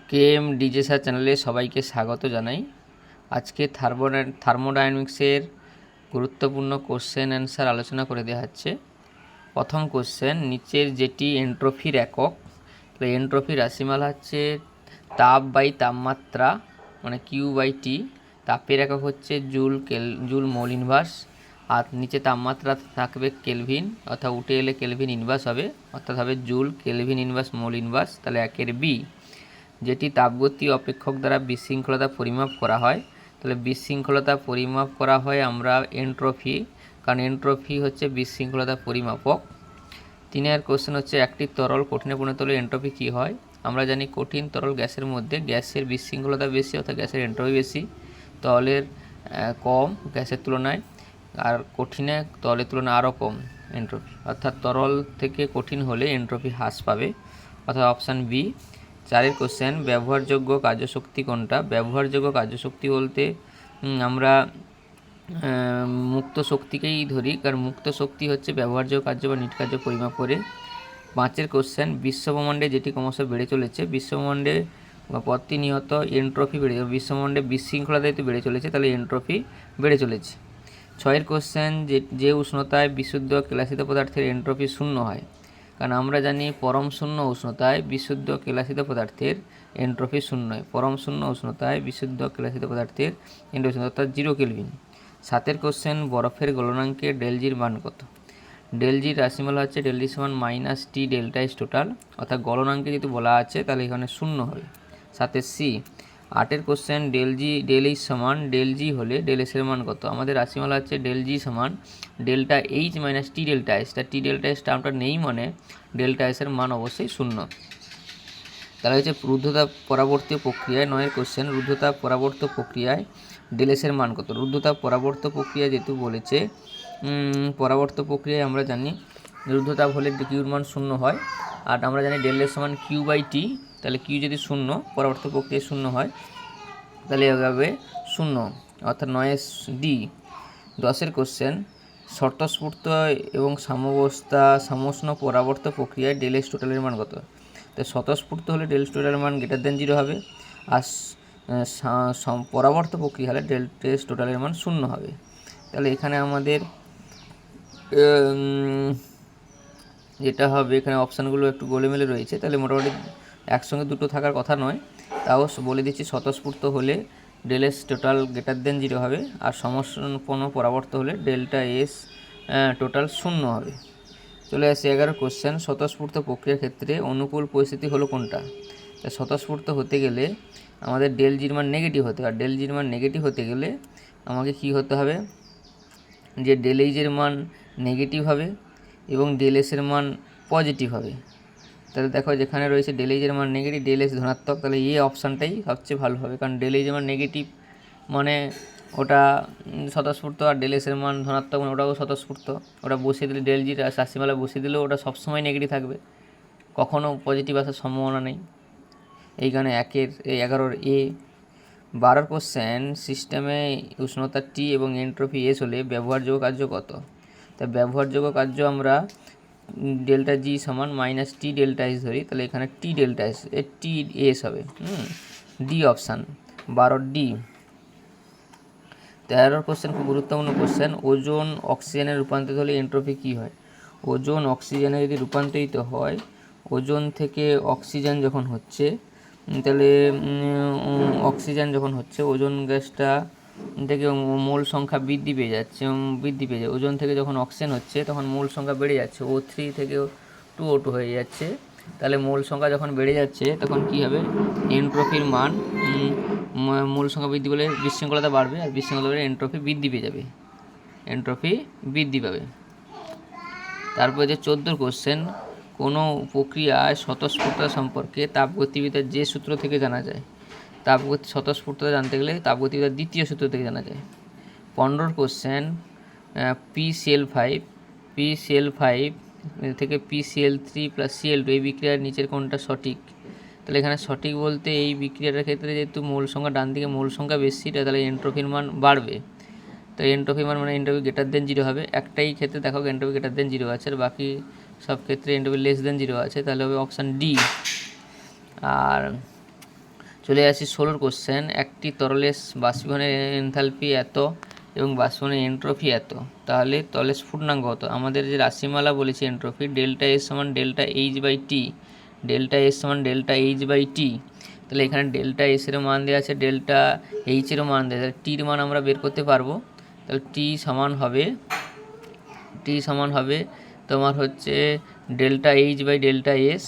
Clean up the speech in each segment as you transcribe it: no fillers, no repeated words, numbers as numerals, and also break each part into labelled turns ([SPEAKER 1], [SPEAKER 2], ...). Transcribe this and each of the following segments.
[SPEAKER 1] KM DJ sir চ্যানেলে সবাইকে স্বাগত জানাই। আজকে থার্মোডাইনামিক্সের গুরুত্বপূর্ণ কোশ্চেন অ্যান্সার আলোচনা করে দেওয়া হচ্ছে। প্রথম কোশ্চেন, নিচের যেটি এন্ট্রপির একক, তাহলে এন্ট্রপির রাশিমালা হচ্ছে তাপ বাই তাপমাত্রা, মানে কিউ/টি। তাপের একক হচ্ছে জুল মোল ইনভার্স, আর নিচে তাপমাত্রা থাকবে কেলভিন, অর্থাৎ উঠে এলে কেলভিন ইনভার্স হবে, অর্থাৎ হবে joule kelvin inverse mole inverse. তাহলে একের বি, যেটি তাপগতি অপেক্ষক দ্বারা বিশৃঙ্খলতা পরিমাপ করা হয়, তাহলে বিশৃঙ্খলতা পরিমাপ করা হয় আমরা এন্ট্রপি, কারণ এন্ট্রপি হচ্ছে বিশৃঙ্খলতা পরিমাপক। তিনের কোশ্চেন হচ্ছে, একটি তরল কঠিনে পরিণত হলে এন্ট্রপি কী হয়। আমরা জানি কঠিন তরল গ্যাসের মধ্যে গ্যাসের বিশৃঙ্খলতা বেশি, অর্থাৎ গ্যাসের এন্ট্রপি বেশি, তরলের কম গ্যাসের তুলনায়, আর কঠিনে তরলের তুলনায় আরও কম এন্ট্রপি, অর্থাৎ তরল থেকে কঠিন হলে এন্ট্রপি হ্রাস পাবে, অর্থাৎ অপশান বি। চারের কোশ্চেন, ব্যবহারযোগ্য কার্যশক্তি কোনটা। ব্যবহারযোগ্য কার্যশক্তি বলতে আমরা মুক্ত শক্তিকেই ধরি, কারণ মুক্ত শক্তি হচ্ছে ব্যবহারযোগ্য কার্য বা নিট কার্য পরিমাপ করে। পাঁচের কোশ্চেন, বিশ্বব্রহ্মাণ্ডে যেটি ক্রমশ বেড়ে চলেছে, বিশ্বব্রহ্মাণ্ডে প্রতিনিয়ত এন্ট্রপি বেড়ে, বিশ্বব্রহ্মাণ্ডে বিশৃঙ্খলা যেহেতু বেড়ে চলেছে, তাহলে এন্ট্রপি বেড়ে চলেছে। ছয়ের কোশ্চেন, যে উষ্ণতায় বিশুদ্ধ কেলাসিত পদার্থের এন্ট্রপি শূন্য হয়, কারণ আমরা জানি পরম শূন্য উষ্ণতায় বিশুদ্ধ কেলাসিত পদার্থের এন্ট্রপি শূন্য হয়, পরম শূন্য উষ্ণতায় বিশুদ্ধ কেলাসিত পদার্থের এন্ট্রপি শূন্য, অর্থাৎ 0 কেলভিন। সাতের কোশ্চেন, বরফের গলনাঙ্কে ডেলজির মান কত। ডেলজির রাশিমালা হচ্ছে ডেলজি সমান -t ডেল্টা এস টোটাল, অর্থাৎ গলনাঙ্কে যদি বলা আছে তাহলে এখানে শূন্য হবে। সাতের সি। আটের কোশ্চেন, ডেল এইচ সমান ডেলজি হলে ডেল এসের মান কত। আমাদের রাশিমালা হচ্ছে ডেলজি সমান ডেল্টা এইচ মাইনাস টি ডেল্টা এস, তা টি ডেল্টা এস টার্মটা নেই, মানে ডেল্টা এসের মান অবশ্যই শূন্য। তাহলে হচ্ছে রুদ্ধতা পরাবর্তী প্রক্রিয়ায়, নয়ের কোশ্চেন, রুদ্ধতা পরাবর্ত প্রক্রিয়ায় ডেল এসের মান কত। রুদ্ধতা পরাবর্ত প্রক্রিয়া যেহেতু বলেছে, পরাবর্ত প্রক্রিয়ায় আমরা জানি রুদ্ধতাপ হলে কিউর মান শূন্য হয়, আর আমরা জানি ডেল এস সমান কিউ/টি, তাহলে কিউ যদি শূন্য, পরাবর্ত প্রক্রিয়ায় শূন্য হয়, তাহলে এভাবে শূন্য, অর্থাৎ 9 ডি। 10এর কোশ্চেন, স্বতঃস্ফূর্ত এবং সমষ্ণ পরাবর্ত প্রক্রিয়ায় ডেল এস টোটালের মান কত। তো স্বতঃস্ফূর্ত হলে ডেল টোটালের মান >0 হবে, আর পরাবর্ত প্রক্রিয়া হলে ডেল এস টোটালের মান শূন্য হবে। তাহলে এখানে আমাদের যেটা হবে, এখানে অপশানগুলো একটু গোলেমেলে রয়েছে, তাহলে মোটামুটি একসঙ্গে দুটো থাকার কথা নয়, তাও বলে দিচ্ছি। স্বতঃস্ফূর্ত হলে ডেল এস টোটাল >0 হবে, আর সমষ্ণ পরাবর্ত হলে ডেল্টা এস টোটাল শূন্য হবে। চলে আসে 11 কোশ্চেন, স্বতঃস্ফূর্ত প্রক্রিয়ার ক্ষেত্রে অনুকূল পরিস্থিতি হলো কোনটা। তা স্বতঃস্ফূর্ত হতে গেলে আমাদের ডেলজির মান নেগেটিভ হতে হবে, আর ডেলজির মান নেগেটিভ হতে গেলে আমাকে কি হতে হবে, যে ডেল এইচের মান নেগেটিভ হবে এবং ডেল এসের মান পজিটিভ হবে। তাহলে দেখো, যেখানে রয়েছে ডেল এইচের মান নেগেটিভ, ডেল এস ধনাত্মক, তাহলে এই অপশানটাই সবচেয়ে ভালো হবে, কারণ ডেল এইচের মান নেগেটিভ মানে ওটা স্বতঃস্ফূর্ত, আর ডেল এসের মান ধনাত্মক মানে ওটাও স্বতঃস্ফূর্ত। ওটা বসিয়ে দিলে, ডেলজির রাশিমালা বসিয়ে দিলেও ওটা সবসময় নেগেটিভ থাকবে, কখনও পজিটিভ আসার সম্ভাবনা নেই। এই কারণে 11 এ। 12 কোশ্চেন, সিস্টেমে উষ্ণতা টি এবং এন্ট্রপি এস হলে ব্যবহারযোগ্য কার্য কত। তাই ব্যবহারযোগ্য কার্য আমরা ডেল্টা জি সমান -t ডেল্টা এস ধরি, তাহলে এখানে টি ডেল্টা এস টি এস হবে, ডি অপশান 12 ডি। 13 কোশ্চেন, খুব গুরুত্বপূর্ণ কোশ্চেন, ওজোন অক্সিজেনে রূপান্তরিত হলে এন্ট্রপি কী হয়। ওজোন অক্সিজেনে যদি রূপান্তরিত হয়, ওজোন থেকে অক্সিজেন যখন হচ্ছে, তাহলে অক্সিজেন যখন হচ্ছে, ওজোন গ্যাসটা থেকে মোল সংখ্যা বৃদ্ধি পেয়ে যায়। ওজোন থেকে যখন অক্সিজেন হচ্ছে তখন মোল সংখ্যা বেড়ে যাচ্ছে, O3 থেকে 2O2 হয়ে যাচ্ছে। তাহলে মোল সংখ্যা যখন বেড়ে যাচ্ছে তখন কী হবে, এন্ট্রপির মান, মোল সংখ্যা বৃদ্ধি পেলে বিশৃঙ্খলতা বাড়বে, আর বিশৃঙ্খলতা বেড়ে এন্ট্রপি বৃদ্ধি পেয়ে যাবে, এন্ট্রপি বৃদ্ধি পাবে। তারপরে যে 14 কোশ্চেন, কোনো প্রক্রিয়ায় স্বতঃস্ফূর্ততা সম্পর্কে তাপগতিবিদ্যার যে সূত্র থেকে জানা যায়। স্বতঃস্ফূর্ততা জানতে গেলে তাপগতিবিদ্যার দ্বিতীয় সূত্র থেকে জানা যায়। 15 কোশ্চেন, PCl5 থেকে PCl3 + Cl2 এই বিক্রিয়ার নিচের কোনটা সঠিক। তাহলে এখানে সঠিক বলতে, এই বিক্রিয়াটার ক্ষেত্রে যেহেতু মোল সংখ্যা ডান দিকে মোল সংখ্যা বেশি, তাহলে এন্ট্রপির মান বাড়বে। তো এন্ট্রপি মান মানে এন্ট্রপি >0 হবে। একটাই ক্ষেত্রে দেখো এন্ট্রপি >0 আছে, আর বাকি সব ক্ষেত্রে এন্ট্রপি <0 আছে, তাহলে হবে অপশান ডি। আর চলে আসি 16 কোশ্চেন। একটি তরলের বাষ্পীভবনের এনথালপি এত এবং বাষ্পীভবনের এন্ট্রপি এত, তাহলে তরলের স্ফুটনাঙ্ক কত? আমাদের যে রাশিমালা বলেছি এন্ট্রপি, ডেল্টা এস সমান delta H by T, delta S সমান ডেল্টা এইচ বাই টি। তাহলে এখানে ডেল্টা এসেরও মান দেওয়া আছে, ডেল্টা এইচেরও মান দেওয়া আছে, টির মান আমরা বের করতে পারবো। তাহলে টি সমান হবে তোমার হচ্ছে delta H by delta S.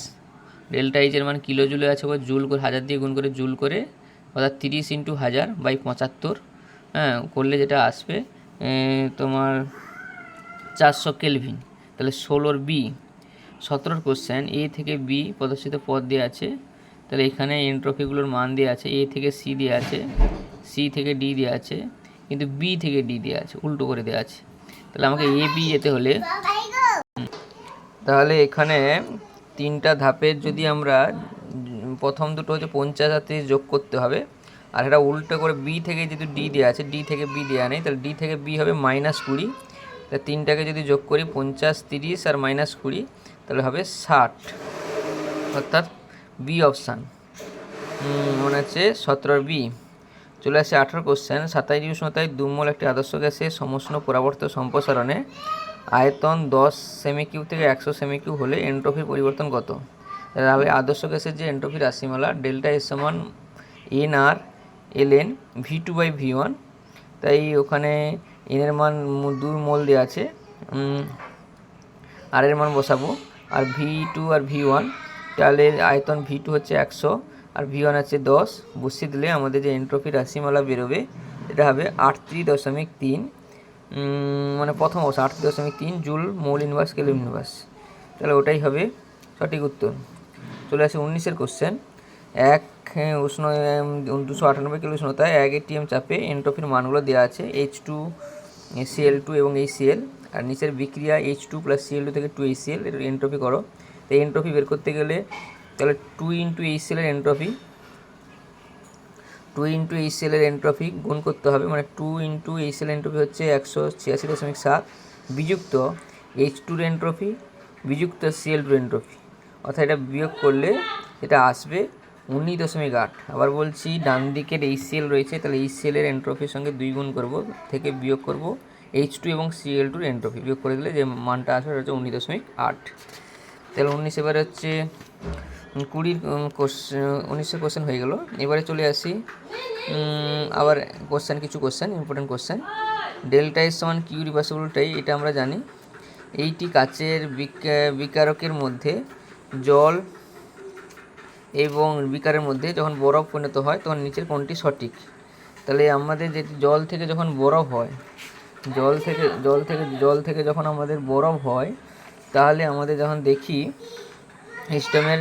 [SPEAKER 1] Delta এইচের মান কিলো জুলে আছে, ওই জুল করে 1000 দিয়ে গুণ করে জুল করে, অর্থাৎ 30 × 1000 বাই 75, হ্যাঁ, করলে যেটা আসবে তোমার 400 কেলভিন। তাহলে 16 বি। 17 কোশ্চেন, এ থেকে বি প্রদর্শিত পদ দেওয়া আছে। তাহলে এখানে এন্ট্রপিগুলোর মান দেওয়া আছে, এ থেকে সি দেওয়া আছে, সি থেকে ডি দেওয়া আছে, কিন্তু বি থেকে ডি দেওয়া আছে, উল্টো করে দেওয়া আছে। তাহলে আমাকে এ বি যেতে হলে, তাহলে এখানে 3টা ধাপের যদি আমরা প্রথম দুটো হচ্ছে 50 আর 30 যোগ করতে হবে, আর এটা উল্টো করে বি থেকে যদি ডি দেওয়া আছে, ডি থেকে বি দেওয়া নেই, তাহলে ডি থেকে বি হবে -20। তাহলে 3টাকে যদি যোগ করি 50, 30 আর -20, তাহলে হবে 60, অর্থাৎ বি অপশান মনে হচ্ছে 17 বি। চলে আসে 18 কোশ্চেন। 27 উষ্ণতায় 2 মোল একটি আদর্শ গ্যাসের সমষ্ণ পরাবর্ত সম্প্রসারণে আয়তন 10 সেমি কিউব থেকে 100 সেমি কিউব হলে এন্ট্রপির পরিবর্তন কত? তাহলে আদর্শ গ্যাসের যে এন্ট্রপি রাশিমালা, ডেল্টা এস সমান এন আর এল এন V2/V1। তাই ওখানে এনের মান 2 মোল দেওয়া আছে, আর এর মান বসাবো, আর V2 আর V1, তাহলে আয়তন V2 হচ্ছে 100 আর V1 আছে 10, বসিয়ে দিলে আমাদের যে এন্ট্রপি রাশিমালা বেরোবে এটা হবে 38.3, মানে প্রথম অবস্থা 38.3 joule mole inverse kelvin inverse. তাহলে ওটাই হবে সঠিক উত্তর। চলে আসে 19 কোশ্চেন। 298 কিলো উষ্ণতায় 1 atm চাপে এন্ট্রপির মানগুলো দেওয়া আছে, H2Cl2 এবং HCl, আর নিচের বিক্রিয়া H2 + Cl2 থেকে 2HCl এর এন্ট্রপি করো। তো এন্ট্রপি বের করতে গেলে তাহলে 2 × HCl এর এন্ট্রপি, 2 × HCl এর এন্ট্রপি গুণ করতে হবে, মানে 2 × HCl এন্ট্রপি হচ্ছে 186.7 বিযুক্ত H2 এর এন্ট্রপি বিযুক্ত Cl2 এন্ট্রপি, অর্থাৎ এটা বিয়োগ করলে এটা আসবে 19.8। আবার বলছি, ডান দিকের HCl রয়েছে, তাহলে HCl এর এন্ট্রপির সঙ্গে 2 গুণ করব, থেকে বিয়োগ করব H2 এবং Cl2 এর এন্ট্রপি, বিয়োগ করে দিলে যে মানটা আসবে হচ্ছে 19.8। তাহলে 19 এবারে হচ্ছে 19 কোশ্চেন হয়ে গেল। এবারে চলে আসি আবার কিছু question, important question. Delta S সমান কিউ রিভার্সিবলটাই, এটা আমরা জানি। এইটি কাচের বিকারকের মধ্যে জল এবং বিকারের মধ্যে যখন বরফ পরিণত হয় তখন নিচের কোনটি সঠিক? তাহলে আমাদের যে জল থেকে যখন বরফ হয়, জল থেকে যখন আমাদের বরফ হয়, তাহলে আমাদের যখন দেখি সিস্টেমের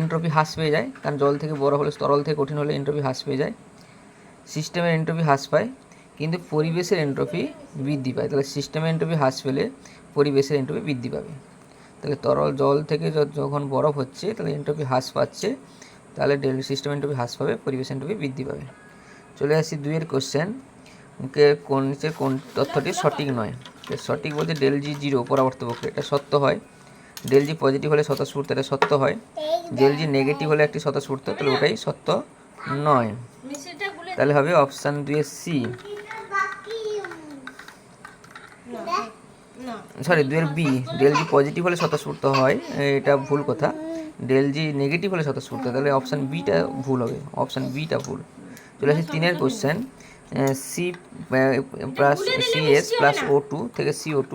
[SPEAKER 1] এন্ট্রপি হ্রাস পেয়ে যায়, কারণ জল থেকে বরফ হলে, তরল থেকে কঠিন হলে এন্ট্রপি হ্রাস পেয়ে যায়, সিস্টেমের এন্ট্রপি হ্রাস পায়, কিন্তু পরিবেশের এন্ট্রপি বৃদ্ধি পায়। তাহলে সিস্টেমের এন্ট্রপি হ্রাস পেলে পরিবেশের এন্ট্রপি বৃদ্ধি পাবে। তাহলে জল থেকে যখন বরফ হচ্ছে তাহলে এন্ট্রপি হ্রাস পাচ্ছে, তাহলে সিস্টেম এন্ট্রপি হ্রাস পাবে, পরিবেশ এন্ট্রপি বৃদ্ধি পাবে। চলে আসি 2 কোশ্চেন, নিচে কোন তথ্যটি সঠিক নয়? সঠিক বলতে ΔG 0 পরাবর্ত প্রক্রিয়া, এটা সত্য হয়। ΔG পজিটিভ হলে স্বতঃস্ফূর্ত, এটা সত্য হয়। ΔG নেগেটিভ হলে একটি স্বতঃস্ফূর্ত, তাহলে ওটাই সত্য নয়। তাহলে হবে option 2 C, sorry 2 B. ΔG positive হলে স্বতঃস্ফূর্ত হয়, এটা ভুল কথা। ΔG নেগেটিভ হলে স্বতঃস্ফূর্ত, তাহলে অপশান বিটা ভুল হবে, অপশান বিটা ভুল। চলে আসি 3 কোশ্চেন। CS+O2 থেকে CO2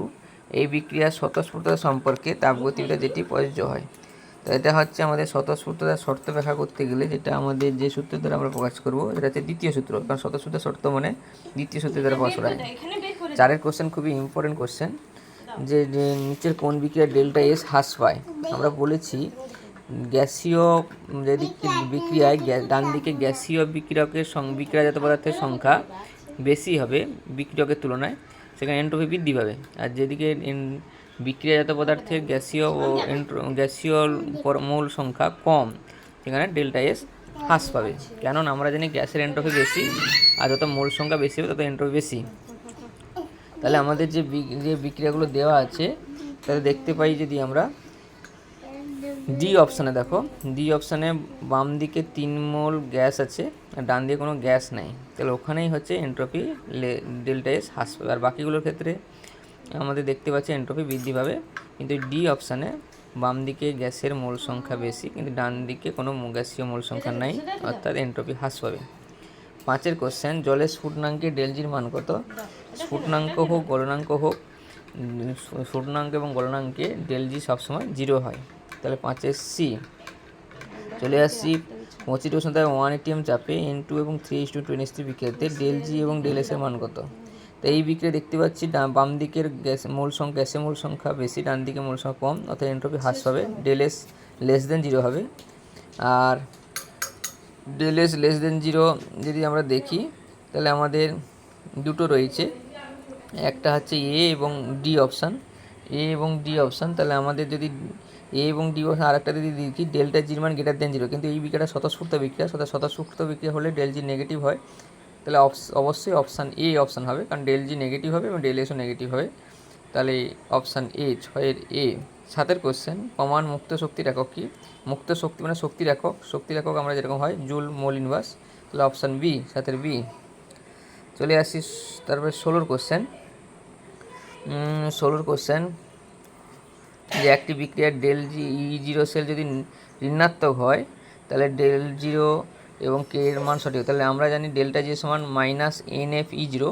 [SPEAKER 1] এই বিক্রিয়ার স্বতঃস্ফূর্ততা সম্পর্কে তাপগতিবিদ্যা যেটি প্রযোজ্য হয়। তো এটা হচ্ছে আমাদের স্বতঃস্ফূর্ততার শর্ত ব্যাখ্যা করতে গেলে যেটা আমাদের যে সূত্র দ্বারা আমরা প্রকাশ করব, এটা হচ্ছে দ্বিতীয় সূত্র, কারণ স্বতঃস্ফূর্ততার শর্ত মানে দ্বিতীয় সূত্র দ্বারা প্রকাশ করা হয়। 4 কোশ্চেন খুবই ইম্পর্টেন্ট কোশ্চেন, যে নিচের কোন বিক্রিয়া ডেল্টা এস হ্রাস পায়? আমরা বলেছি গ্যাসীয় যদি বিক্রিয়ায় ডান দিকে গ্যাসীয় বিক্রিয়াজাত পদার্থের সংখ্যা বেশি হবে বিক্রিয়কের তুলনায়, সেখানে এন্ট্রপি বৃদ্ধি পাবে। আর যেদিকে বিক্রিয়াজাত পদার্থের গ্যাসীয় মৌল সংখ্যা কম, সেখানে ডেল্টা এস হ্রাস পাবে। কেননা আমরা জানি গ্যাসের এন্ট্রপি বেশি, আর যত মৌল সংখ্যা বেশি হবে তত এন্ট্রপি বেশি। তাহলে আমাদের যে বিক্রিয়াগুলো দেওয়া আছে, তাহলে দেখতে পাই যদি আমরা ডি অপশানে দেখো, ডি অপশানে বাম দিকে 3 মোল গ্যাস আছে আর ডান দিকে কোনো গ্যাস নেই, তাহলে ওখানেই হচ্ছে এন্ট্রপি ডেল্টা এস হ্রাস পাবে। আর বাকিগুলোর ক্ষেত্রে আমাদের দেখতে পাচ্ছি এন্ট্রপি বৃদ্ধি পাবে, কিন্তু ডি অপশানে বাম দিকে গ্যাসের মোল সংখ্যা বেশি কিন্তু ডান দিকে কোনো গ্যাসীয় মোল সংখ্যা নাই, অর্থাৎ এন্ট্রপি হ্রাস পাবে। 5 কোশ্চেন, জলের স্ফুটনাঙ্কে ডেলজির মান কত? স্ফুটনাঙ্ক হোক গলনাঙ্ক হোক, স্ফুটনাঙ্ক এবং গলনাঙ্কে ডেলজি সবসময় 0 হয়, তাহলে 5 সি। চলে আসছি 25 কোশ্চেন, 1 ATM চাপে N2 এবং 3:23 বিক্রিয়াতে ডেলজি এবং ডেলএসের মান কত? তো এই বিক্রিয়া দেখতে পাচ্ছি বাম দিকের গ্যাসের মোল সংখ্যা বেশি, ডান দিকে মোল সংখ্যা কম, অর্থাৎ এন্ট্রপি হ্রাস পাবে, ডেলএস <0 হবে। আর ডেলএস <0 যদি আমরা দেখি তাহলে আমাদের দুটো রয়েছে, একটা হচ্ছে এ এবং ডি অপশান, তাহলে আমাদের যদি এ এবং ডি অপশান, আর একটা যদি দেখি ডেল্টা জির মান <0, কিন্তু এই বিক্রিয়াটা স্বতঃস্ফূর্ত বিক্রিয়া, স্বতঃস্ফূর্ত বিক্রিয়া হলে ডেলজি নেগেটিভ হয়, তাহলে অবশ্যই অপশান এ অপশান হবে, কারণ ডেলজি নেগেটিভ হবে এবং ডেলএসও নেগেটিভ হবে, তাহলে অপশান এ 6-এর এ। 7 কোশ্চেন, প্রমাণ মুক্ত শক্তির একক কি? মুক্ত শক্তি মানে শক্তির একক আমরা যেরকম হয় জুল মোল ইনভার্স, তাহলে অপশান বি 7-এর বি। চলে আসি তারপরে 16 কোশ্চেন। 16 কোশ্চেন, যে একটি বিক্রিয়ার ডেল0 সেল যদি ঋণাত্মক হয় তাহলে ডেল0 এবং কে এর মান সঠিক, তাহলে আমরা জানি ডেল্টা জি সমান -NFE0,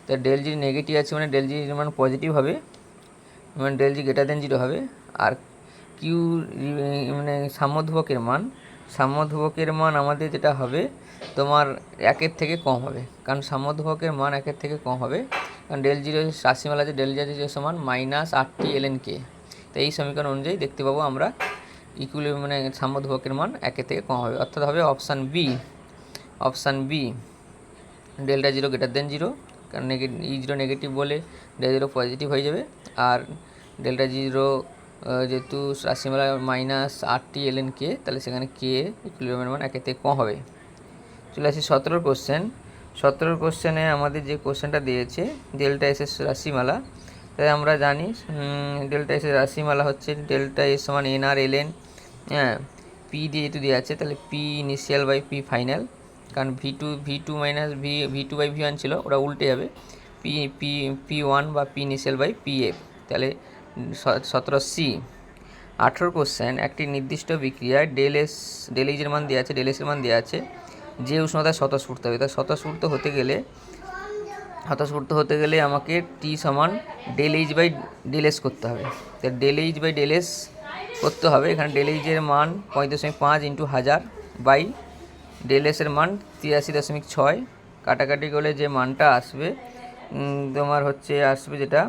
[SPEAKER 1] তাহলে ডেলজি নেগেটিভ আছে মানে ডেলজি মান পজিটিভ হবে, মানে ডেলজি <0 হবে। আর কিউ মানে সাম্যধ্রুবকের মান আমাদের যেটা হবে তোমার 1-এর থেকে কম হবে, কারণ সাম্যধ্রুবকের মান 1-এর থেকে কম হবে, কারণ ডেল0 রাশিমালা আছে ডেল0 সমান -RT ln K, তো এই সমীকরণ অনুযায়ী দেখতে পাবো আমরা ইকুইলিব্রিয়াম মানে সাম্যধ্রুবকের মান 1-এর থেকে কম হবে, অর্থাৎ হবে অপশান বি ডেল্টা 0 <0, কারণ E0 নেগেটিভ বলে ডেল0 পজিটিভ হয়ে যাবে, আর ডেল্টা 0 যেহেতু রাশিমালা -RT ln K, তাহলে সেখানে কে ইকুইলিব্রিয়ামের মান 1-এর থেকে কম হবে। চলে আসি 17 কোশ্চেন। 17 কোশ্চেনে আমাদের যে কোশ্চেনটা দিয়েছে ডেল্টা এস রাশিমালা, তাই আমরা জানি ডেল্টা এস রাশিমালা হচ্ছে ডেল্টা এস সমান NR ln, হ্যাঁ, পি দিয়ে যেহেতু দেওয়া আছে তাহলে P initial by P final, কারণ V two minus V two by ছিল, ওটা উল্টে যাবে, P one P initial by P F, তাহলে 17C। 18 কোশ্চেন, একটি নির্দিষ্ট বিক্রিয়ায় ডেলএইচের মান দেওয়া আছে, ডেলএসের মান দেওয়া আছে, যে উষ্ণতায় স্বতঃস্ফূর্ত হবে, তাই স্বতঃস্ফূর্ত হতে গেলে আমাকে টি সমান ডেলএইচ বাই ডেলএস করতে হবে, তাই ডেলএইচ বাই ডেলএস করতে হবে। এখানে ডেলএইচের মান 5.5 × 1000 বাই ডেলএসের মান 83.6, কাটাকাটি করলে যে মানটা আসবে তোমার আসবে যেটা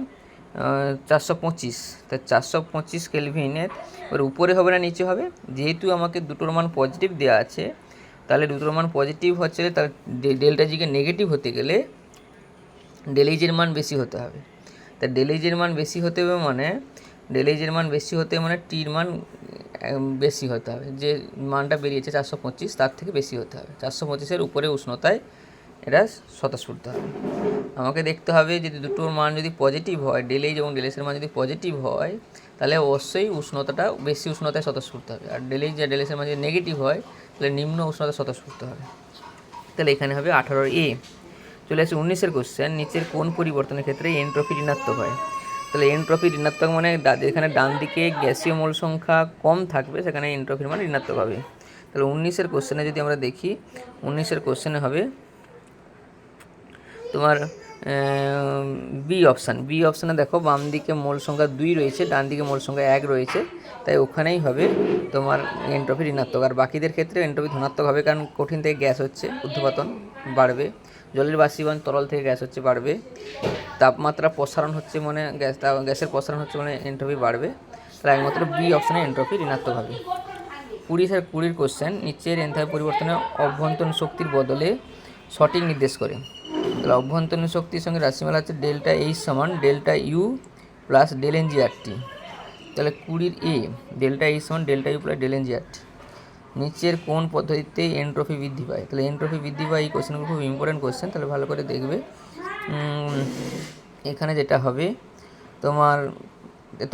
[SPEAKER 1] 425, তাই 425 কেলভিনের উপরে হবে না নিচে হবে, যেহেতু আমাকে দুটোর মান পজিটিভ দেওয়া আছে, তাহলে দুটোর মান পজিটিভ হচ্ছে, তাহলে ডেল্টা জিকে নেগেটিভ হতে গেলে ডেলএইচের মান বেশি হতে হবে, তাই ডেলএইচের মান বেশি হতে হবে মানে টির মান বেশি হতে হবে, যে মানটা বেরিয়েছে 425 তার থেকে বেশি হতে হবে, 425-এর উপরে উষ্ণতায় এটা স্বতঃস্ফূর্ত হবে। আমাকে দেখতে হবে যদি দুটোর মান যদি পজিটিভ হয়, ডেলএইচ এবং ডেলএসের মান যদি পজিটিভ হয় তাহলে অবশ্যই উষ্ণতাটা বেশি উষ্ণতায় স্বতঃস্ফূর্ত হবে, আর ডেলএইচ আর ডেলএসের মান যদি নেগেটিভ হয় তাহলে নিম্ন উষ্ণতায় স্বতঃস্ফূর্ত হবে, তাহলে এখানে হবে 18A। চলে আসছে 19 কোশ্চেন, নিচের কোন পরিবর্তনের ক্ষেত্রে এনট্রপি ঋণাত্মক হয়? তাহলে এনট্রপি ঋণাত্মক মানে যেখানে ডান দিকে গ্যাসীয় মোল সংখ্যা কম থাকবে সেখানে এনট্রপির মান ঋণাত্মক হবে। তাহলে 19 কোশ্চেনে যদি আমরা দেখি, 19 কোশ্চেনে হবে তোমার বি অপশানে দেখো বাম দিকে মোল সংখ্যা 2 রয়েছে, ডান দিকে মোল সংখ্যা 1 রয়েছে, তাই ওখানেই হবে তোমার এনট্রপি ঋণাত্মক। আর বাকিদের ক্ষেত্রে এনট্রপি ধনাত্মক হবে, কারণ কঠিন থেকে গ্যাস হচ্ছে ঊর্ধ্বপতন বাড়বে, জলের বাষ্পীভবন তরল থেকে গ্যাস হচ্ছে বাড়বে, তাপমাত্রা প্রসারণ হচ্ছে মানে গ্যাসের প্রসারণ হচ্ছে মানে এনট্রপি বাড়বে, তাহলে একমাত্র বি অপশানে এনট্রপি ঋণাত্মক হবে। 20 কোশ্চেন, নিচের এনথালপি পরিবর্তনে অভ্যন্তরীণ শক্তির বদলে সঠিক নির্দেশ করে। তাহলে অভ্যন্তরীণ শক্তির সঙ্গে রাশিমালা হচ্ছে ডেল্টা এইচ সমান ডেল্টা ইউ প্লাস ডেল এনজিআরটি, তাহলে 20 ডেল্টা এইচ সমান ডেল্টা ইউ প্লাস ডেল এনজিআরটি। নিচের কোন পদ্ধতিতে এনট্রপি বৃদ্ধি পায়? তাহলে এনট্রপি বৃদ্ধি পায়, এই কোশ্চেনগুলো খুব ইম্পর্টেন্ট কোশ্চেন, তাহলে ভালো করে দেখবে। এখানে যেটা হবে তোমার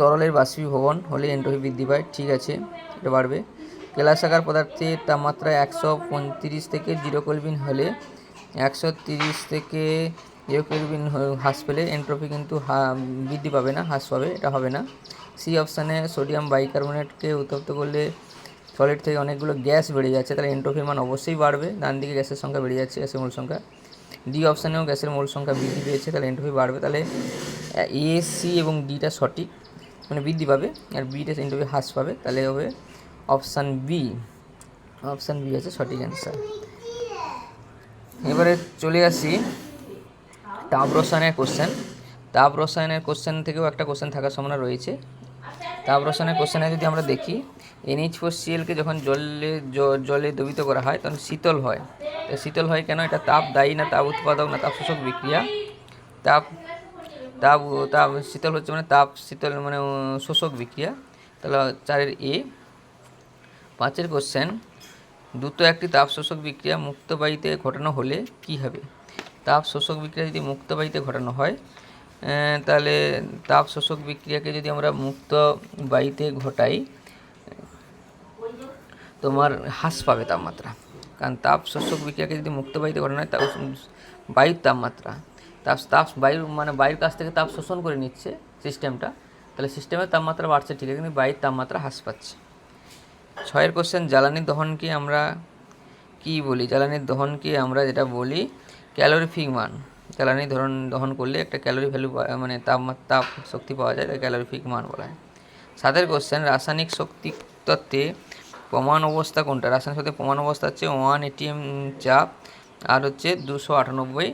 [SPEAKER 1] তরলের বাষ্পীভবন হলে এন্ট্রপি বৃদ্ধি পায়, ঠিক আছে, এটা বাড়বে। কেলাসাকার পদার্থের তাপমাত্রা 135 থেকে 0 কেলভিন হলে 130 থেকে 0 কেলভিন হ্রাস পেলে এন্ট্রপি কিন্তু বৃদ্ধি পাবে না, হ্রাস পাবে, এটা হবে না। সি অপশানে সোডিয়াম বাইকার্বনেটকে উত্তপ্ত করলে সলিড থেকে অনেকগুলো গ্যাস বেড়ে যাচ্ছে, তাহলে এন্ট্রপির মান অবশ্যই বাড়বে, ডান দিকে গ্যাসের সংখ্যা বেড়ে যাচ্ছে, গ্যাসের মোল সংখ্যা। ডি অপশানেও গ্যাসের মোল সংখ্যা বৃদ্ধি পেয়েছে, তাহলে এন্ট্রপি বাড়বে, তাহলে এ, সি এবং ডিটা সঠিক, মানে বৃদ্ধি পাবে, আর বিটা এন্ট্রপি হ্রাস পাবে, তাহলে হবে অপশান বি। অপশান বি আছে সঠিক অ্যান্সার। এবারে চলে আসি তাপ রসায়নের কোশ্চেন। তাপ রসায়নের কোশ্চেন থেকেও একটা কোশ্চেন থাকার সম্ভাবনা রয়েছে। তাপ রসায়নের কোশ্চেনে যদি আমরা দেখি, NH4Clকে যখন জলে দ্রবীভূত করা হয় তখন শীতল হয়। শীতল হয় কেন? এটা তাপ দায়ী না তাপ উৎপাদক না তাপ শোষক বিক্রিয়া? তাপ তাপ তাপ শীতল হচ্ছে মানে তাপ শীতল মানে শোষক বিক্রিয়া, তাহলে 4-এর এ। 5-এর কোশ্চেন, দ্রুত একটি তাপ শোষক বিক্রিয়া মুক্ত বায়ুতে ঘটানো হলে কি হবে? তাপ শোষক বিক্রিয়া যদি মুক্ত বায়ুতে ঘটানো হয়, তাহলে তাপ শোষক বিক্রিয়াকে যদি আমরা মুক্ত বায়ুতে ঘটাই, তোমার হ্রাস পাবে তাপমাত্রা, কারণ তাপ শোষক বিক্রিয়াকে যদি মুক্ত বায়ুতে ঘটানো হয়, বায়ুর তাপমাত্রা বায়ুর মানে বায়ুর কাছ থেকে তাপ শোষণ করে নিচ্ছে সিস্টেমটা, তাহলে সিস্টেমের তাপমাত্রা বাড়ছে ঠিক আছে, কিন্তু বায়ুর তাপমাত্রা হ্রাস পাচ্ছে। 6-এর কোশ্চেন, জ্বালানির দহনকে আমরা কি বলি? জ্বালানির দহনকে আমরা যেটা বলি ক্যালোরিফিক মান। জ্বালানি দহন করলে একটা ক্যালোরি ভ্যালু মানে তাপ শক্তি পাওয়া যায়, তাই ক্যালোরিফিক মান বলা হয়। 7-এর কোশ্চেন, রাসায়নিক শক্তি তত্ত্বে প্রমাণ অবস্থা কোনটা? রাসায়নিক শক্তির প্রমাণ অবস্থা হচ্ছে 1 atm চাপ আর হচ্ছে 298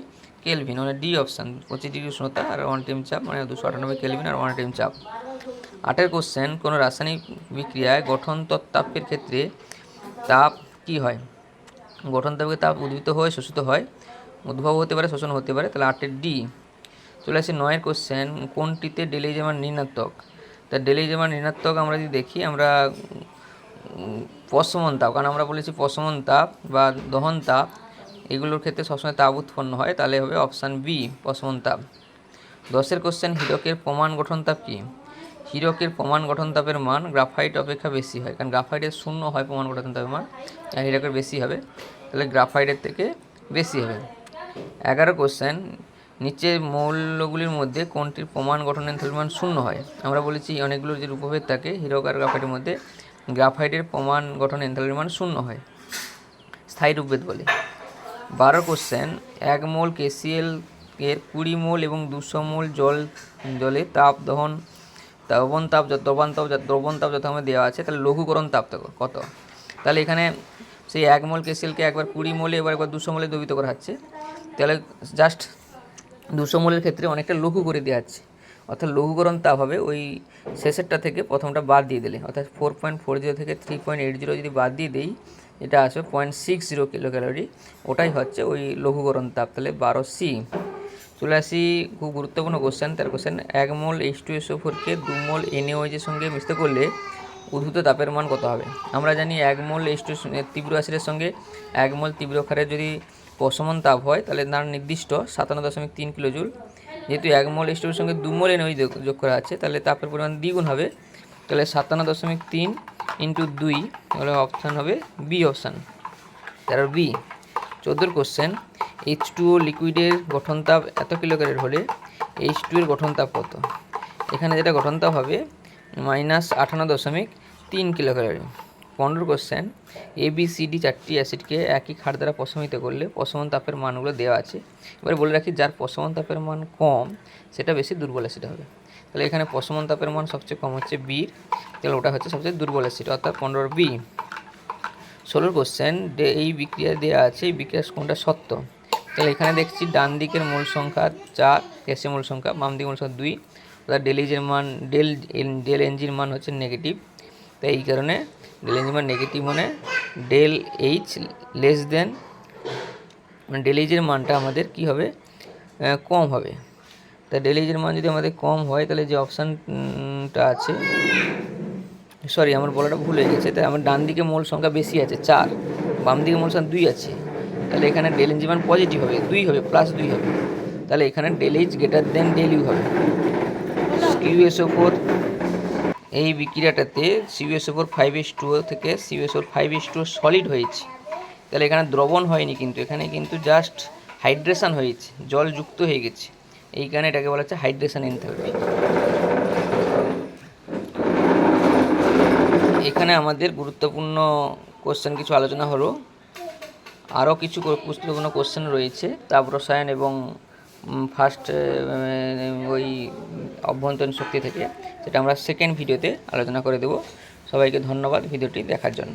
[SPEAKER 1] কেলভিন, মানে ডি অপশান, 25 ডিগ্রি উষ্ণতা আর 1 atm চাপ মানে 298 কেলভিন আর 1 atm চাপ। 8-এর কোশ্চেন, কোনো রাসায়নিক বিক্রিয়ায় গঠন তাপের ক্ষেত্রে তাপ কি হয়? গঠন তাপকে তাপ উদ্ভূত হয়, শোষিত হয়, উদ্ভব হতে পারে, শোষণ হতে পারে, তাহলে 8-এর ডি। চলে আসি 9-এর কোশ্চেন, কোনটিতে ডেলেইজের মান ঋণাত্মক? তা ডেলেইজের মান ঋণাত্মক আমরা যদি দেখি, আমরা প্রশমন তাপ, কারণ আমরা বলেছি প্রশমন তাপ বা দহন তাপ এগুলোর ক্ষেত্রে সবসময় তাপ উৎপন্ন হয়, তাহলে হবে অপশান বি, প্রশমন তাপ। 10-এর কোশ্চেন, হীরকের প্রমাণ গঠন তাপ কি? হীরকের প্রমাণ গঠন তাপের মান গ্রাফাইট অপেক্ষা বেশি হয়, কারণ গ্রাফাইটের 0 হয় প্রমাণ গঠন তাপের মান, আর হীরকের বেশি হবে, তাহলে গ্রাফাইটের থেকে বেশি হবে। 11 কোশ্চেন, নিচের মৌলগুলির মধ্যে কোনটির প্রমাণ গঠনের এনথালপি মান 0 হয়? আমরা বলেছি অনেকগুলো যে রূপভেদ থাকে হীরক আর গ্রাফাইটের মধ্যে, গ্রাফাইটের প্রমাণ গঠনের এনথালপি মান 0 হয়, স্থায়ী রূপভেদ বলে। 12 কোশ্চেন, 1 মোল KCl এর 20 মোল এবং 200 মোল জলে দ্রবণ তাপ যথাক্রমে দেওয়া আছে, তাহলে লঘুকরণ তাপ কত? তাহলে এখানে সেই 1 মোল KClকে একবার 20 মোলে একবার 200 মোলে দ্রবীভূত করা হচ্ছে, তাহলে জাস্ট 200 মোলের ক্ষেত্রে অনেকটা লঘু করে দেওয়া হচ্ছে, অর্থাৎ লঘুকরণ তাপ হবে ওই শেষেরটা থেকে প্রথমটা বাদ দিয়ে দিলে, অর্থাৎ 4.40 থেকে 3.80 যদি বাদ দিয়ে দিই, এটা আসবে 0.60 কিলো ক্যালোরি, ওটাই হচ্ছে ওই লঘুকরণ তাপ, তাহলে 12C। চলে আসি খুব গুরুত্বপূর্ণ কোশ্চেন, তার কোশ্চেন, 1 মোল H2SO4কে 2 মোল NaOH এর সঙ্গে মিশ্রিত করলে উদ্ভূত তাপের মান কত হবে? আমরা জানি 1 মোল H2 তীব্র অ্যাসিডের সঙ্গে 1 মোল তীব্র ক্ষারের যদি প্রশমন তাপ হয়, তাহলে তার নির্দিষ্ট 57.3 কিলো জুল। যেহেতু 1 মোল H2 এর সঙ্গে 2 মোল NaOH যোগ করা আছে, তাহলে তাপের পরিমাণ দ্বিগুণ হবে, তাহলে 57.3 ইন্টু 2, তাহলে অপশান হবে বি অপশান, তার বি। 14 কোশ্চেন, H2O লিকুইডের গঠন তাপ এত কিলো ক্যালোরি হলে H2 এর গঠন তাপ কত? এখানে যেটা গঠন তাপ হবে -58.3 কিলো ক্যালোরি। 15 কোশ্চেন, ABCD 4টি অ্যাসিডকে একই ক্ষার দ্বারা প্রশমিত করলে প্রশমন তাপের মানগুলো দেওয়া আছে। এবার বলে রাখি, যার প্রশমন তাপের মান কম সেটা বেশি দুর্বল অ্যাসিড হবে, তাহলে এখানে প্রশমন তাপের মান সবচেয়ে কম হচ্ছে বির, তাহলে ওটা হচ্ছে সবচেয়ে দুর্বল অ্যাসিড, অর্থাৎ 15B। 16 কোশ্চেন, এই বিক্রিয়া দেওয়া আছে, এই বিক্রিয়া কোনটা সত্য? তাহলে এখানে দেখছি ডান দিকের মোল সংখ্যা 4, গ্যাসের মোল সংখ্যা, বাম দিকের মোল সংখ্যা 2, অর্থাৎ ডেল এনজির মান হচ্ছে নেগেটিভ, তাই এই কারণে ডেল এনজির মান নেগেটিভ, মানে ডেল এইচ লেস দেন, মানে ডেল এইচের মানটা আমাদের কি হবে? কম হবে। তাই ডেল এইচের মান যদি আমাদের কম হয়, তাহলে যে অপশানটা আছে, সরি আমার বলাটা ভুল হয়ে গেছে, তাই আমার ডান দিকে মোল সংখ্যা বেশি আছে 4, বাম দিকে মোল সংখ্যা 2 আছে, তাহলে এখানে ডেল এনজি মান পজিটিভ হবে, 2 হবে, +2 হবে, তাহলে এখানে del H greater than del U হবে। QSO4 এই বিক্রিয়াটাতে CuSO4 5H2O থেকে CuSO4 5H2O সলিড হয়েছে, তাহলে এখানে দ্রবণ হয়নি, কিন্তু এখানে কিন্তু জাস্ট হাইড্রেশন হয়েছে, জল যুক্ত হয়ে গেছে। এই কারণে এটাকে বলা হচ্ছে হাইড্রেশন এনথালপি। এখানে আমাদের গুরুত্বপূর্ণ কোশ্চেন কিছু আলোচনা হলো। আরও কিছু গুরুত্বপূর্ণ কোশ্চেন রয়েছে তাপ রসায়ন এবং ফার্স্ট ওই অভ্যন্তরীণ শক্তি থেকে, সেটা আমরা সেকেন্ড ভিডিওতে আলোচনা করে দেব। সবাইকে ধন্যবাদ ভিডিওটি দেখার জন্য।